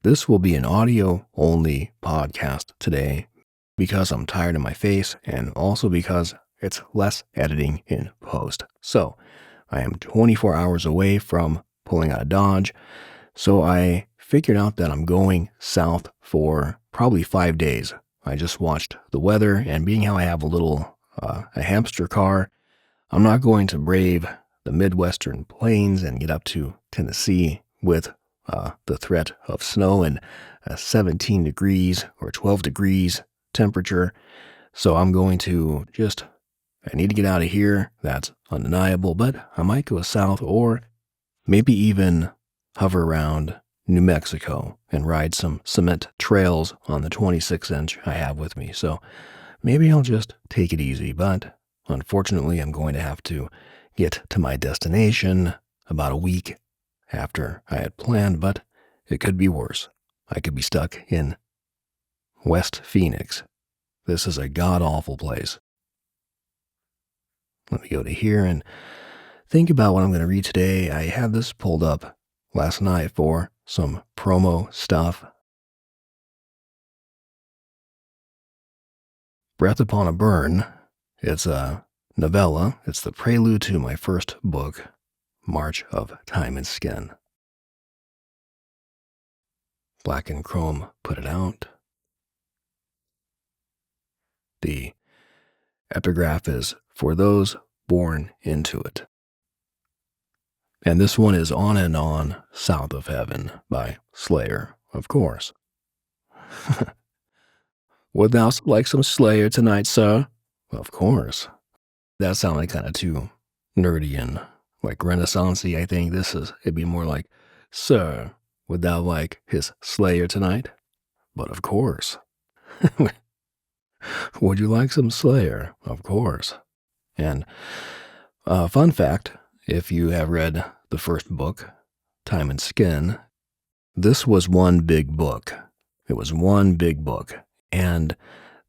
This will be an audio-only podcast today because I'm tired of my face and also because it's less editing in post. So I am 24 hours away from pulling out of Dodge, so I figured out that I'm going south for probably 5 days. I just watched the weather, and being how I have a hamster car, I'm not going to brave the Midwestern plains and get up to Tennessee with the threat of snow and 17 degrees or 12 degrees temperature. So I'm going to I need to get out of here. That's undeniable, but I might go south or maybe even hover around New Mexico and ride some cement trails on the 26-inch I have with me. So maybe I'll just take it easy, but unfortunately I'm going to have to get to my destination about a week after I had planned, but it could be worse. I could be stuck in West Phoenix. This is a god-awful place. Let me go to here and think about what I'm going to read today. I had this pulled up last night for some promo stuff. Breath Upon a Burn. It's a novella. It's the prelude to my first book, March of Time and Skin. Black and Chrome put it out. The epigraph is For Those Born Into It. And this one is On and On, South of Heaven by Slayer, of course. Would thou like some Slayer tonight, sir? Of course. That sounded kind of too nerdy and like Renaissance-y. I think it'd be more like, sir, would thou like his Slayer tonight? But of course. Would you like some Slayer? Of course. And fun fact, if you have read the first book, Time and Skin, this was one big book. It was one big book. And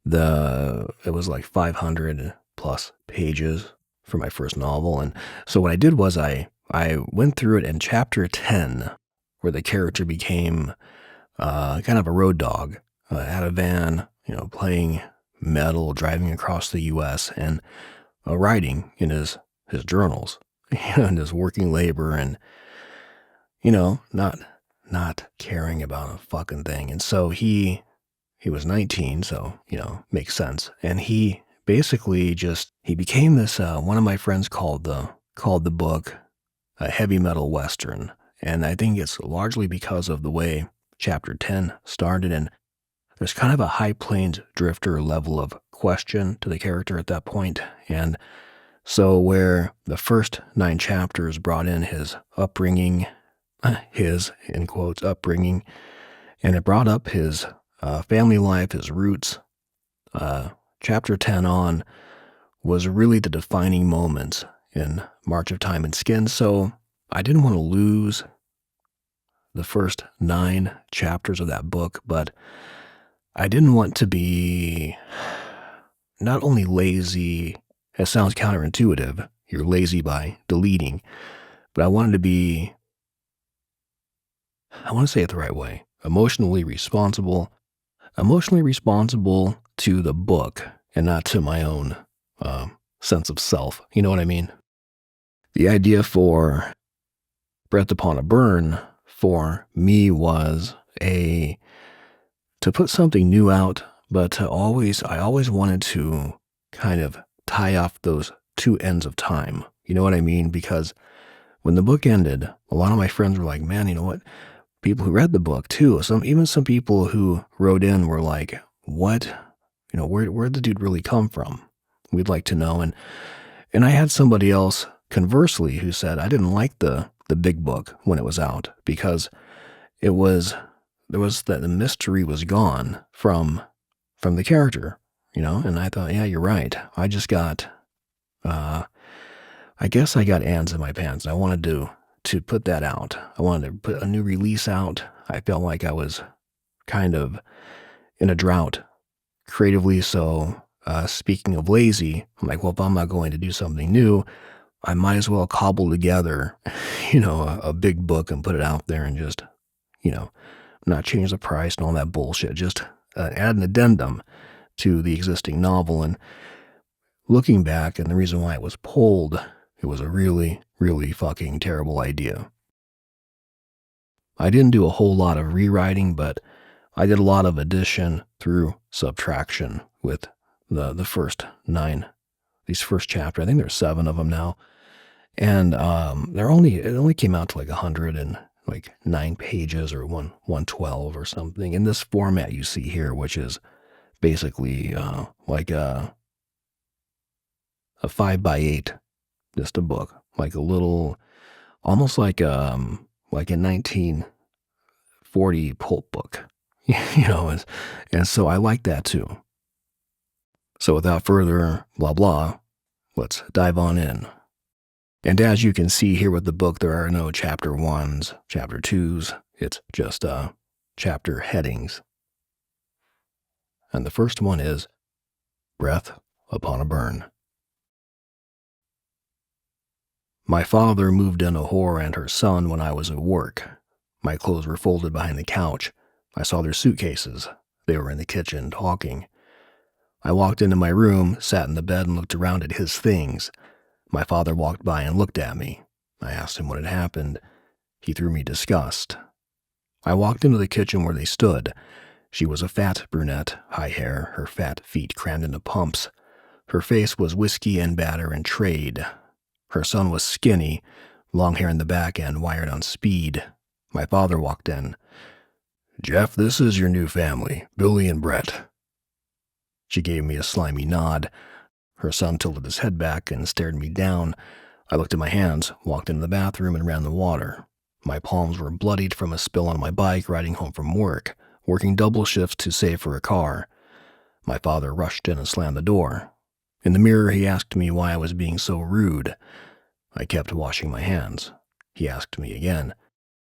it was like 500 plus pages for my first novel. And so what I did was I went through it in chapter 10, where the character became kind of a road dog, had a van, playing metal, driving across the U.S., and writing in his journals, and his working labor, and, not caring about a fucking thing. And so he was 19, so, makes sense. And he basically he became this, one of my friends called the book a heavy metal Western. And I think it's largely because of the way chapter 10 started. And there's kind of a High Plains Drifter level of question to the character at that point. And so where the first 9 chapters brought in his upbringing, his, in quotes, upbringing, and it brought up his family life, his roots, chapter 10 on was really the defining moments in March of Time and Skin. So I didn't want to lose the first 9 chapters of that book, but I didn't want to be not only lazy, it sounds counterintuitive, you're lazy by deleting, but I want to say it the right way, emotionally responsible to the book and not to my own sense of self. You know what I mean? The idea for Breath Upon a Burn for me was to put something new out, but I always wanted to kind of tie off those 2 ends of time. You know what I mean? Because when the book ended, a lot of my friends were like, man, you know what? People who read the book too, even some people who wrote in were like, what? Where'd the dude really come from? We'd like to know. And I had somebody else conversely who said, I didn't like the big book when it was out because there was that the mystery was gone from the character, and I thought, yeah, you're right. I just got, I guess I got ants in my pants. I wanted to put that out. I wanted to put a new release out. I felt like I was kind of in a drought creatively. So speaking of lazy, I'm like, well, if I'm not going to do something new, I might as well cobble together, a big book and put it out there and just, not change the price and all that bullshit. Just add an addendum to the existing novel. And looking back, and the reason why it was pulled, it was a really, really fucking terrible idea. I didn't do a whole lot of rewriting, but I did a lot of addition through subtraction with the first 9, these first chapter. I think there's 7 of them now. And it only came out to like 109 pages or 112 or something in this format you see here, which is basically like a 5x8, just a book, like a little, almost like a 1940 pulp book, and so I like that too. So without further blah blah, let's dive on in. And as you can see here with the book, there are no chapter 1s, chapter 2s. It's just chapter headings. And the first one is Breath Upon a Burn. My father moved in a whore and her son when I was at work. My clothes were folded behind the couch. I saw their suitcases. They were in the kitchen talking. I walked into my room, sat in the bed, and looked around at his things. My father walked by and looked at me. I asked him what had happened. He threw me disgust. I walked into the kitchen where they stood. She was a fat brunette, high hair, her fat feet crammed into pumps. Her face was whiskey and batter and trade. Her son was skinny, long hair in the back and wired on speed. My father walked in. "Jeff, this is your new family, Billy and Brett." She gave me a slimy nod. Her son tilted his head back and stared me down. I looked at my hands, walked into the bathroom, and ran the water. My palms were bloodied from a spill on my bike riding home from work, working double shifts to save for a car. My father rushed in and slammed the door. In the mirror, he asked me why I was being so rude. I kept washing my hands. He asked me again.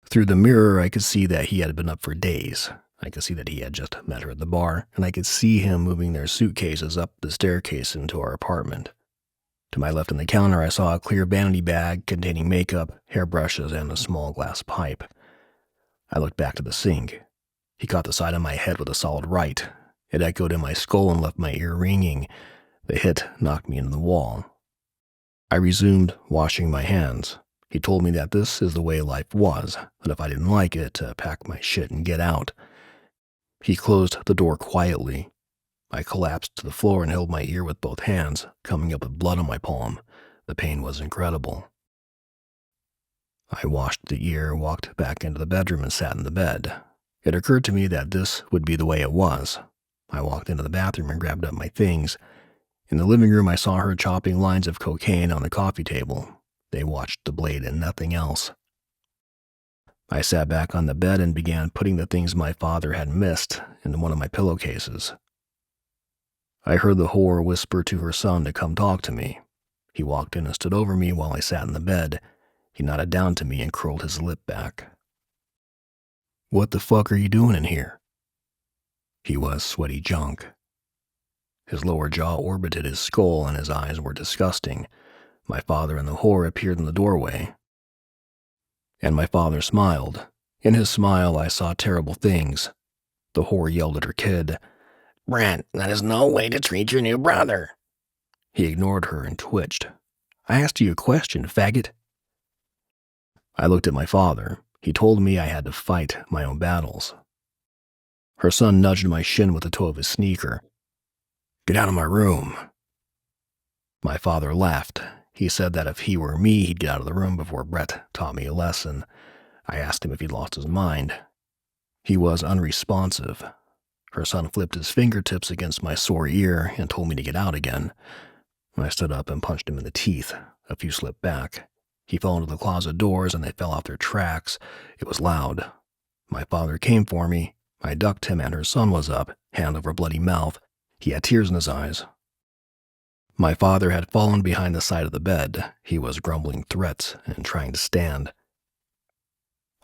Through the mirror, I could see that he had been up for days. I could see that he had just met her at the bar, and I could see him moving their suitcases up the staircase into our apartment. To my left on the counter, I saw a clear vanity bag containing makeup, hairbrushes, and a small glass pipe. I looked back to the sink. He caught the side of my head with a solid right. It echoed in my skull and left my ear ringing. The hit knocked me into the wall. I resumed washing my hands. He told me that this is the way life was, that if I didn't like it, to pack my shit and get out. He closed the door quietly. I collapsed to the floor and held my ear with both hands, coming up with blood on my palm. The pain was incredible. I washed the ear, walked back into the bedroom, and sat in the bed. It occurred to me that this would be the way it was. I walked into the bathroom and grabbed up my things. In the living room, I saw her chopping lines of cocaine on the coffee table. They watched the blade and nothing else. I sat back on the bed and began putting the things my father had missed into one of my pillowcases. I heard the whore whisper to her son to come talk to me. He walked in and stood over me while I sat in the bed. He nodded down to me and curled his lip back. "What the fuck are you doing in here?" He was sweaty junk. His lower jaw orbited his skull and his eyes were disgusting. My father and the whore appeared in the doorway. And my father smiled. In his smile, I saw terrible things. The whore yelled at her kid, "Brent, that is no way to treat your new brother." He ignored her and twitched. "I asked you a question, faggot." I looked at my father. He told me I had to fight my own battles. Her son nudged my shin with the toe of his sneaker. "Get out of my room." My father laughed. He said that if he were me, he'd get out of the room before Brett taught me a lesson. I asked him if he'd lost his mind. He was unresponsive. Her son flipped his fingertips against my sore ear and told me to get out again. I stood up and punched him in the teeth. A few slipped back. He fell into the closet doors and they fell off their tracks. It was loud. My father came for me. I ducked him and her son was up, hand over bloody mouth. He had tears in his eyes. My father had fallen behind the side of the bed. He was grumbling threats and trying to stand.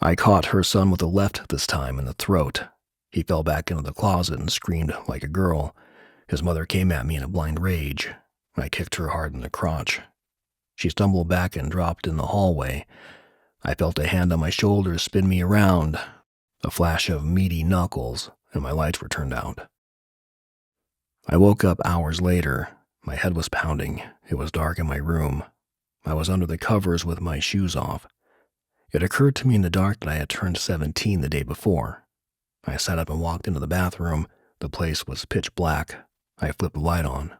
I caught her son with the left this time in the throat. He fell back into the closet and screamed like a girl. His mother came at me in a blind rage. I kicked her hard in the crotch. She stumbled back and dropped in the hallway. I felt a hand on my shoulder spin me around. a flash of meaty knuckles, and my lights were turned out. I woke up hours later. My head was pounding. It was dark in my room. I was under the covers with my shoes off. It occurred to me in the dark that I had turned 17 the day before. I sat up and walked into the bathroom. The place was pitch black. I flipped the light on.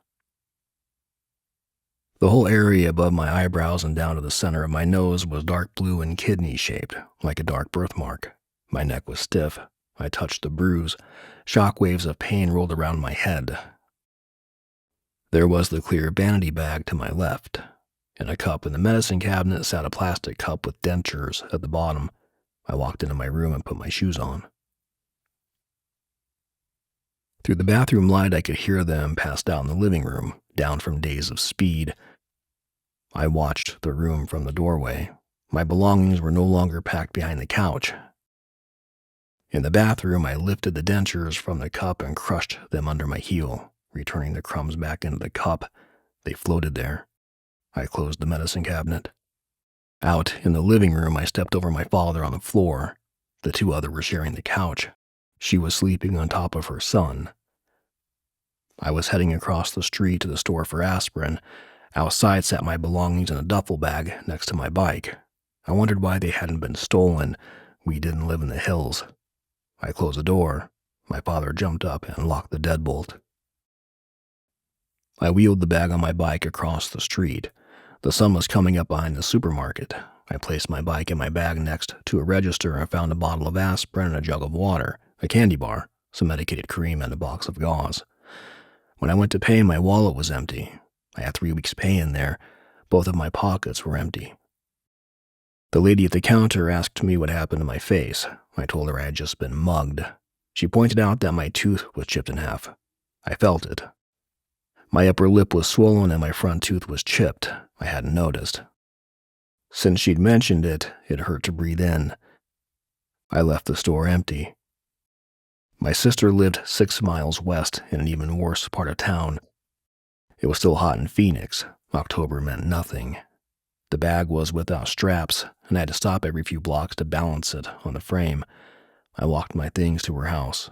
The whole area above my eyebrows and down to the center of my nose was dark blue and kidney-shaped, like a dark birthmark. My neck was stiff. I touched the bruise. Shock waves of pain rolled around my head. There was the clear vanity bag to my left. In a cup in the medicine cabinet sat a plastic cup with dentures at the bottom. I walked into my room and put my shoes on. Through the bathroom light, I could hear them passed out in the living room, down from days of speed. I watched the room from the doorway. My belongings were no longer packed behind the couch. In the bathroom, I lifted the dentures from the cup and crushed them under my heel, returning the crumbs back into the cup. They floated there. I closed the medicine cabinet. Out in the living room, I stepped over my father on the floor. The two others were sharing the couch. She was sleeping on top of her son. I was heading across the street to the store for aspirin. Outside sat my belongings in a duffel bag next to my bike. I wondered why they hadn't been stolen. We didn't live in the hills. I closed the door. My father jumped up and locked the deadbolt. I wheeled the bag on my bike across the street. The sun was coming up behind the supermarket. I placed my bike in my bag next to a register and found a bottle of aspirin and a jug of water, a candy bar, some medicated cream, and a box of gauze. When I went to pay, my wallet was empty. I had 3 weeks' pay in there. Both of my pockets were empty. The lady at the counter asked me what happened to my face. I told her I had just been mugged. She pointed out that my tooth was chipped in half. I felt it. My upper lip was swollen and my front tooth was chipped. I hadn't noticed. Since she'd mentioned it, it hurt to breathe in. I left the store empty. My sister lived 6 miles west in an even worse part of town. It was still hot in Phoenix. October meant nothing. The bag was without straps, and I had to stop every few blocks to balance it on the frame. I walked my things to her house.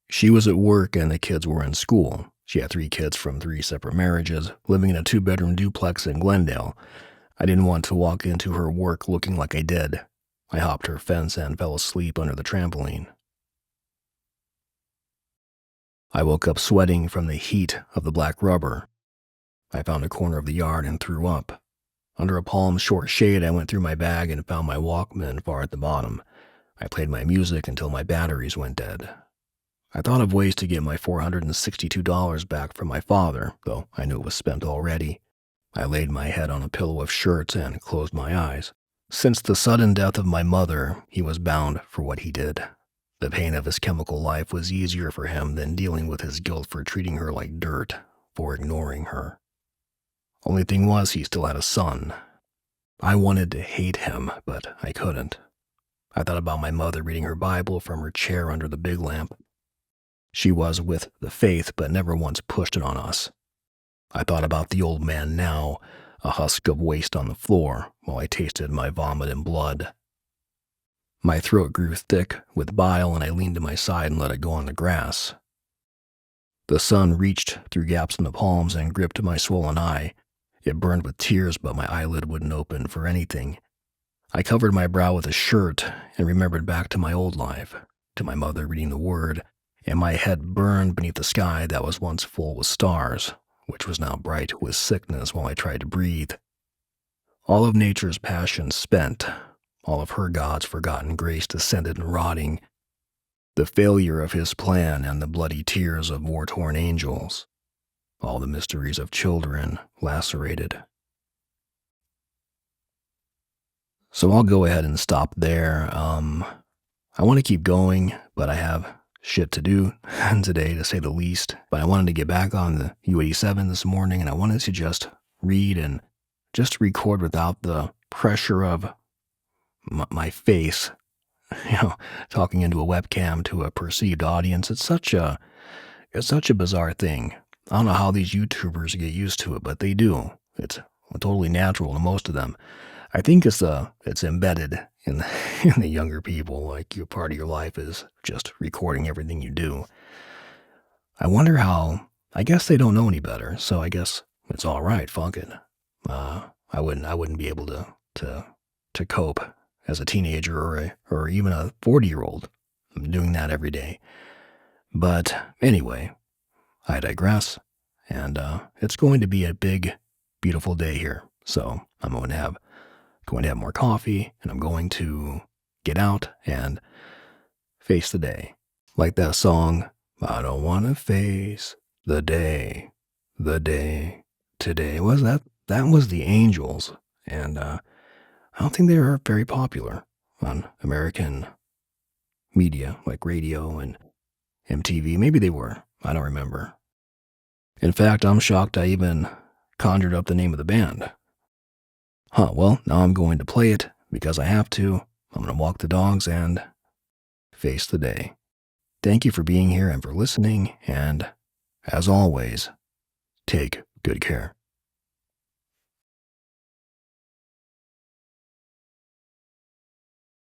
She was at work and the kids were in school. She had 3 kids from 3 separate marriages, living in a 2-bedroom duplex in Glendale. I didn't want to walk into her work looking like I did. I hopped her fence and fell asleep under the trampoline. I woke up sweating from the heat of the black rubber. I found a corner of the yard and threw up. Under a palm's short shade, I went through my bag and found my Walkman far at the bottom. I played my music until my batteries went dead. I thought of ways to get my $462 back from my father, though I knew it was spent already. I laid my head on a pillow of shirts and closed my eyes. Since the sudden death of my mother, he was bound for what he did. The pain of his chemical life was easier for him than dealing with his guilt for treating her like dirt, for ignoring her. Only thing was, he still had a son. I wanted to hate him, but I couldn't. I thought about my mother reading her Bible from her chair under the big lamp. She was with the faith, but never once pushed it on us. I thought about the old man now, a husk of waste on the floor, while I tasted my vomit and blood. My throat grew thick with bile, and I leaned to my side and let it go on the grass. The sun reached through gaps in the palms and gripped my swollen eye. It burned with tears, but my eyelid wouldn't open for anything. I covered my brow with a shirt and remembered back to my old life, to my mother reading the Word, and my head burned beneath the sky that was once full with stars, which was now bright with sickness while I tried to breathe. All of nature's passion spent, all of her God's forgotten grace descended and rotting, the failure of his plan and the bloody tears of war-torn angels, all the mysteries of children lacerated. So I'll go ahead and stop there. I want to keep going, but I have shit to do today, to say the least. But I wanted to get back on the U87 this morning, and I wanted to just read and just record without the pressure of my face, talking into a webcam to a perceived audience. It's such a bizarre thing. I don't know how these YouTubers get used to it, but they do. It's totally natural to most of them. I think it's embedded in the, in the younger people, like your part of your life is just recording everything you do. I wonder how. I guess they don't know any better, so I guess it's all right. Fuck it. I wouldn't be able to cope as a teenager or even a 40-year-old. I'm doing that every day. But anyway, I digress, and it's going to be a big, beautiful day here. So I'm going to have more coffee, and I'm going to get out and face the day. Like that song, I don't want to face the day, today. Was that? That was the Angels, and I don't think they were very popular on American media, like radio and MTV. Maybe they were. I don't remember. In fact, I'm shocked I even conjured up the name of the band. Well, now I'm going to play it because I have to. I'm going to walk the dogs and face the day. Thank you for being here and for listening, and as always, take good care.